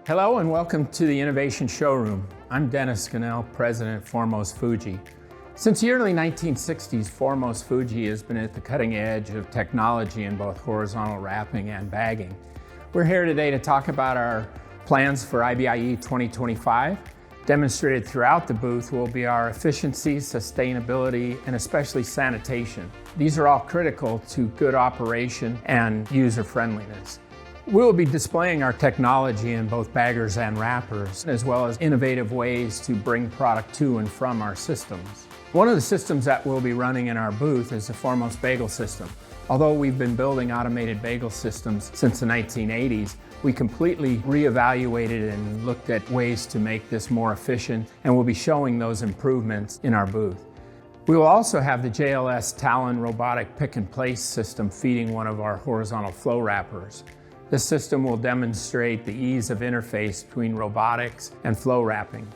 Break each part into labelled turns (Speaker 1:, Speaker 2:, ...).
Speaker 1: Hello and welcome to the Innovation Showroom. I'm Dennis Scannell, President of Formost Fuji. Since the early 1960s, Formost Fuji has been at the cutting edge of technology in both horizontal wrapping and bagging. We're here today to talk about our plans for IBIE 2025. Demonstrated throughout the booth will be our efficiency, sustainability, and especially sanitation. These are all critical to good operation and user friendliness. We will be displaying our technology in both baggers and wrappers, as well as innovative ways to bring product to and from our systems. One of the systems that we'll be running in our booth is the Formost Bagel System. Although we've been building automated bagel systems since the 1980s, we completely reevaluated and looked at ways to make this more efficient, and we'll be showing those improvements in our booth. We will also have the JLS Talon robotic pick and place system feeding one of our horizontal flow wrappers. This system will demonstrate the ease of interface between robotics and flow wrapping.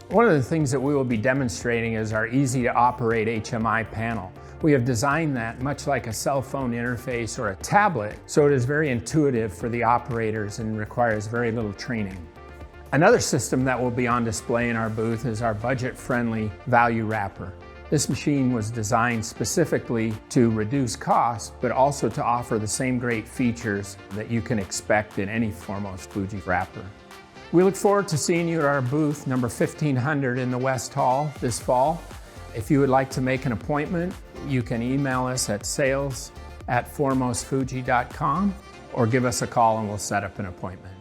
Speaker 1: One of the things that we will be demonstrating is our easy to operate HMI panel. We have designed that much like a cell phone interface or a tablet, so it is very intuitive for the operators and requires very little training. Another system that will be on display in our booth is our budget-friendly value wrapper. This machine was designed specifically to reduce costs, but also to offer the same great features that you can expect in any Formost Fuji wrapper. We look forward to seeing you at our booth number 1500 in the West Hall this fall. If you would like to make an appointment, you can email us at sales@formostfuji.com or give us a call and we'll set up an appointment.